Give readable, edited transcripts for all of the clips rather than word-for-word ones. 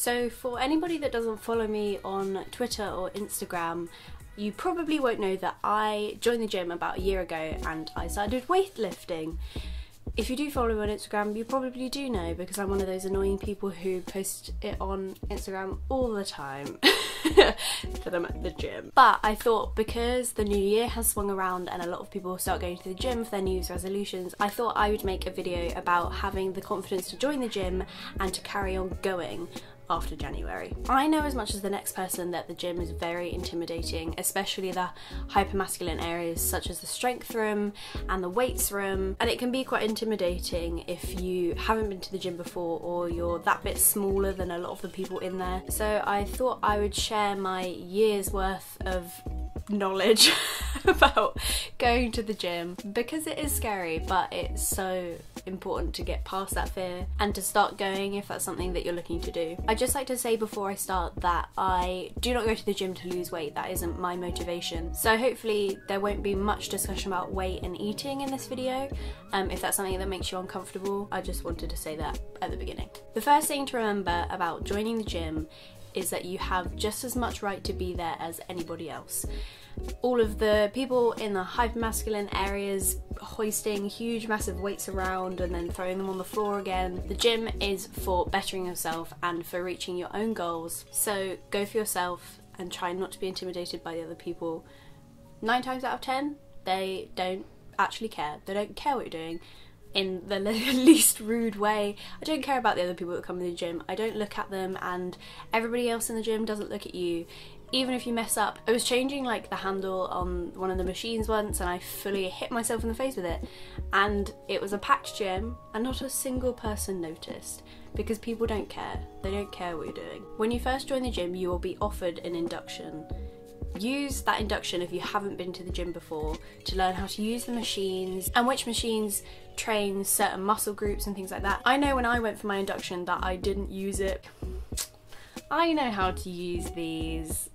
So for anybody that doesn't follow me on Twitter or Instagram, you probably won't know that I joined the gym about a year ago and I started weightlifting. If you do follow me on Instagram, you probably do know, because I'm one of those annoying people who post it on Instagram all the time that I'm at the gym. But I thought, because the new year has swung around and a lot of people start going to the gym for their New Year's resolutions, I thought I would make a video about having the confidence to join the gym and to carry on going after January. I know as much as the next person that the gym is very intimidating, especially the hypermasculine areas such as the strength room and the weights room, and it can be quite intimidating if you haven't been to the gym before or you're that bit smaller than a lot of the people in there. So I thought I would share my year's worth of knowledge about going to the gym, because it is scary, but it's so important to get past that fear and to start going if that's something that you're looking to do. I'd just like to say before I start that I do not go to the gym to lose weight. That isn't my motivation. So hopefully there won't be much discussion about weight and eating in this video. If that's something that makes you uncomfortable, I just wanted to say that at the beginning. The first thing to remember about joining the gym is that you have just as much right to be there as anybody else. All of the people in the hypermasculine areas hoisting huge massive weights around and then throwing them on the floor again. The gym is for bettering yourself and for reaching your own goals. So go for yourself and try not to be intimidated by the other people. 9 times out of 10, they don't actually care. They don't care what you're doing in the least rude way. I don't care about the other people that come to the gym. I don't look at them, and everybody else in the gym doesn't look at you. Even if you mess up. I was changing like the handle on one of the machines once and I fully hit myself in the face with it, and it was a packed gym and not a single person noticed, because people don't care. They don't care what you're doing. When you first join the gym, you will be offered an induction. Use that induction if you haven't been to the gym before to learn how to use the machines and which machines train certain muscle groups and things like that. I know when I went for my induction that I didn't use it. I know how to use these.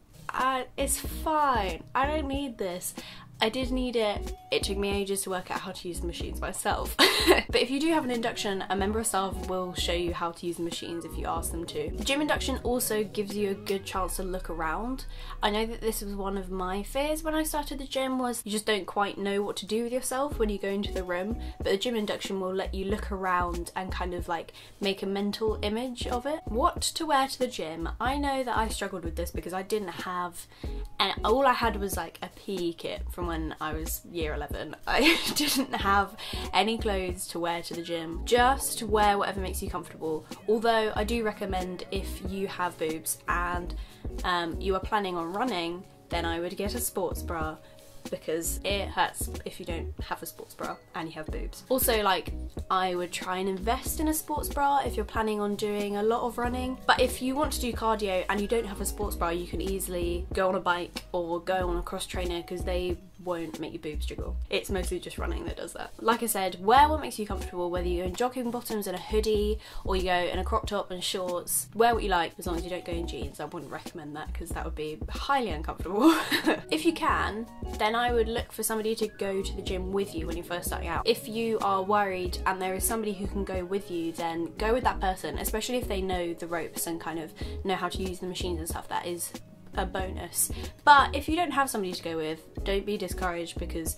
It's fine. I don't need this. I did need it. It took me ages to work out how to use the machines myself. But if you do have an induction, a member of staff will show you how to use the machines if you ask them to. The gym induction also gives you a good chance to look around. I know that this was one of my fears when I started the gym, was you just don't quite know what to do with yourself when you go into the room, but the gym induction will let you look around and kind of like make a mental image of it. What to wear to the gym? I know that I struggled with this because I didn't have, and all I had was like a PE kit from when I was year 11. I didn't have any clothes to wear to the gym. Just wear whatever makes you comfortable. Although I do recommend, if you have boobs and you are planning on running, then I would get a sports bra, because it hurts if you don't have a sports bra and you have boobs. Also, like, I would try and invest in a sports bra if you're planning on doing a lot of running. But if you want to do cardio and you don't have a sports bra, you can easily go on a bike or go on a cross trainer, because they won't make your boobs jiggle. It's mostly just running that does that. Like I said, wear what makes you comfortable, whether you're in jogging bottoms and a hoodie or you go in a crop top and shorts. Wear what you like, as long as you don't go in jeans. I wouldn't recommend that because that would be highly uncomfortable. If you can, then I would look for somebody to go to the gym with you when you're first starting out. If you are worried and there is somebody who can go with you, then go with that person, especially if they know the ropes and kind of know how to use the machines and stuff. That is a bonus. But if you don't have somebody to go with, don't be discouraged, because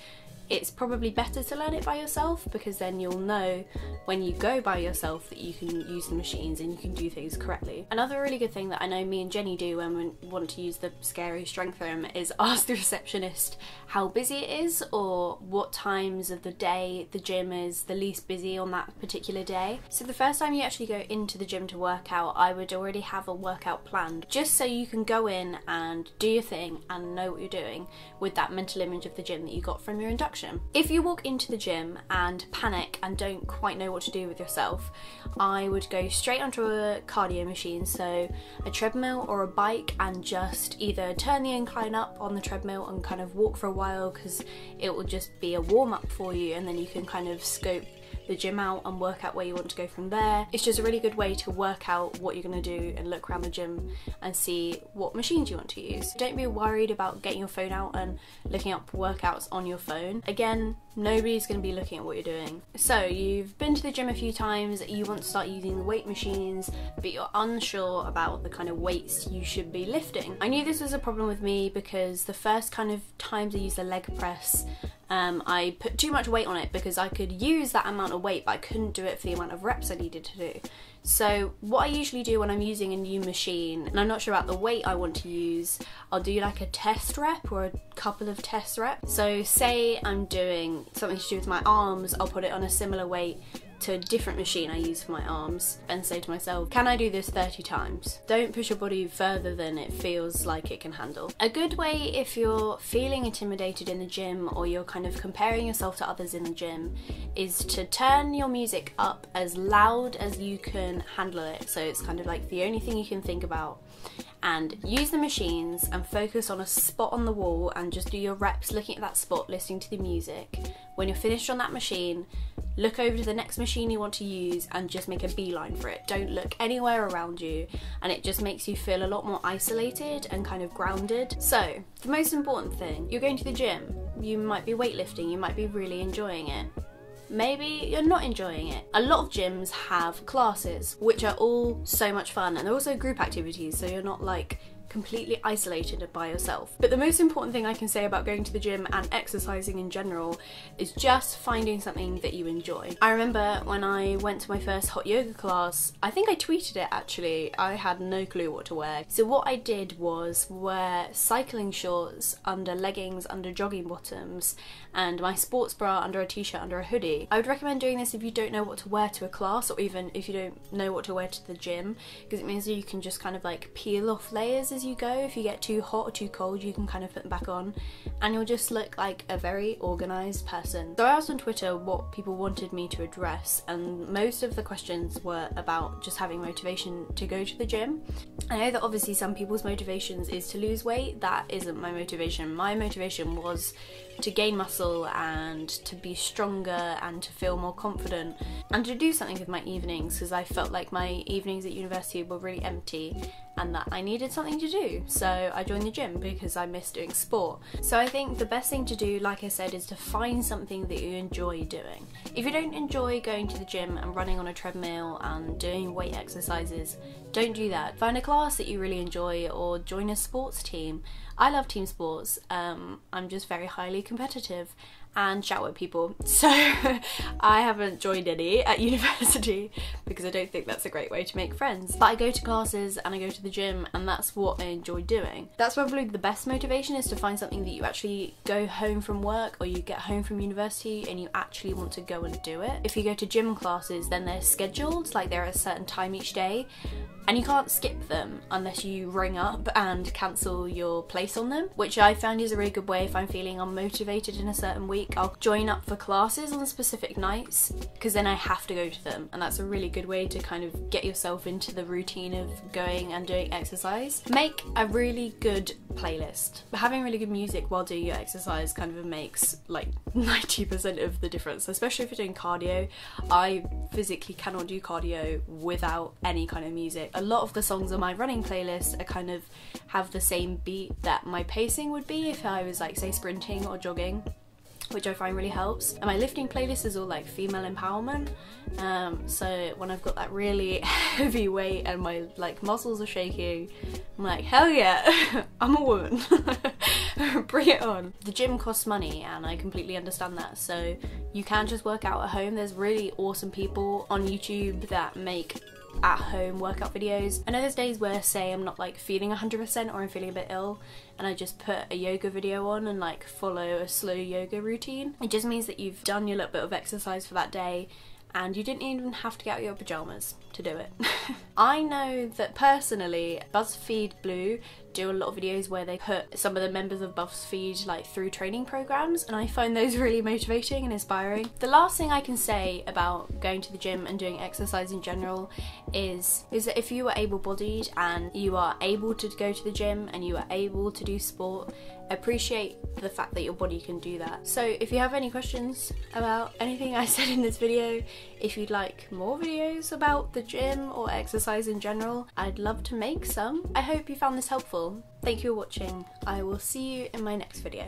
it's probably better to learn it by yourself, because then you'll know when you go by yourself that you can use the machines and you can do things correctly. Another really good thing that I know me and Jenny do when we want to use the scary strength room is ask the receptionist how busy it is, or what times of the day the gym is the least busy on that particular day. So the first time you actually go into the gym to work out, I would already have a workout planned, just so you can go in and do your thing and know what you're doing with that mental image of the gym that you got from your induction. If you walk into the gym and panic and don't quite know what to do with yourself, I would go straight onto a cardio machine, so a treadmill or a bike, and just either turn the incline up on the treadmill and kind of walk for a while, because it will just be a warm-up for you, and then you can kind of scope the gym out and work out where you want to go from there. It's just a really good way to work out what you're going to do and look around the gym and see what machines you want to use. Don't be worried about getting your phone out and looking up workouts on your phone. Again, nobody's going to be looking at what you're doing. So you've been to the gym a few times, you want to start using the weight machines, but you're unsure about the kind of weights you should be lifting. I knew this was a problem with me because the first kind of times I used a leg press, I put too much weight on it because I could use that amount of weight, but I couldn't do it for the amount of reps I needed to do. So what I usually do when I'm using a new machine and I'm not sure about the weight I want to use, I'll do like a test rep or a couple of test reps. So say I'm doing something to do with my arms, I'll put it on a similar weight to a different machine I use for my arms and say to myself, can I do this 30 times? Don't push your body further than it feels like it can handle. A good way if you're feeling intimidated in the gym or you're kind of comparing yourself to others in the gym is to turn your music up as loud as you can handle it, so it's kind of like the only thing you can think about, and use the machines and focus on a spot on the wall and just do your reps looking at that spot, listening to the music. When you're finished on that machine, look over to the next machine you want to use and just make a beeline for it. Don't look anywhere around you, and it just makes you feel a lot more isolated and kind of grounded. So the most important thing, you're going to the gym, you might be weightlifting, you might be really enjoying it. Maybe you're not enjoying it. A lot of gyms have classes, which are all so much fun, and they're also group activities, so you're not like completely isolated by yourself. But the most important thing I can say about going to the gym and exercising in general is just finding something that you enjoy. I remember when I went to my first hot yoga class, I think I tweeted it actually, I had no clue what to wear. So what I did was wear cycling shorts under leggings, under jogging bottoms, and my sports bra under a t-shirt, under a hoodie. I would recommend doing this if you don't know what to wear to a class, or even if you don't know what to wear to the gym, because it means that you can just kind of like peel off layers as you go. If you get too hot or too cold, you can kind of put them back on and you'll just look like a very organised person. So I asked on Twitter what people wanted me to address, and most of the questions were about just having motivation to go to the gym. I know that obviously some people's motivations is to lose weight. That isn't my motivation. My motivation was to gain muscle and to be stronger and to feel more confident and to do something with my evenings, because I felt like my evenings at university were really empty and that I needed something to do. So I joined the gym because I miss doing sport. So I think the best thing to do, like I said, is to find something that you enjoy doing. If you don't enjoy going to the gym and running on a treadmill and doing weight exercises, don't do that. Find a class that you really enjoy or join a sports team. I love team sports. I'm just very highly competitive and shout at people, so I haven't joined any at university because I don't think that's a great way to make friends. But I go to classes and I go to the gym, and that's what I enjoy doing. That's probably the best motivation, is to find something that you actually go home from work or you get home from university and you actually want to go and do it. If you go to gym classes, then they're scheduled, like they're at a certain time each day, and you can't skip them unless you ring up and cancel your place on them, which I found is a really good way. If I'm feeling unmotivated in a certain week, I'll join up for classes on specific nights, because then I have to go to them, and that's a really good way to kind of get yourself into the routine of going and doing exercise. Make a really good playlist. Having really good music while doing your exercise kind of makes like 90% of the difference, especially if you're doing cardio. I physically cannot do cardio without any kind of music. A lot of the songs on my running playlist are kind of have the same beat that my pacing would be if I was like, say, sprinting or jogging, which I find really helps. And my lifting playlist is all like female empowerment, so when I've got that really heavy weight and my like muscles are shaking, I'm like, hell yeah, I'm a woman. Bring it on. The gym costs money and I completely understand that, so you can just work out at home. There's really awesome people on YouTube that make at home workout videos. I know there's days where, say, I'm not like feeling 100% or I'm feeling a bit ill, and I just put a yoga video on and like follow a slow yoga routine. It just means that you've done your little bit of exercise for that day and you didn't even have to get out of your pajamas. to do it. I know that personally BuzzFeed Blue do a lot of videos where they put some of the members of BuzzFeed like through training programs, and I find those really motivating and inspiring. The last thing I can say about going to the gym and doing exercise in general is that if you are able-bodied and you are able to go to the gym and you are able to do sport, appreciate the fact that your body can do that. So if you have any questions about anything I said in this video, if you'd like more videos about the gym or exercise in general, I'd love to make some. I hope you found this helpful. Thank you for watching. I will see you in my next video.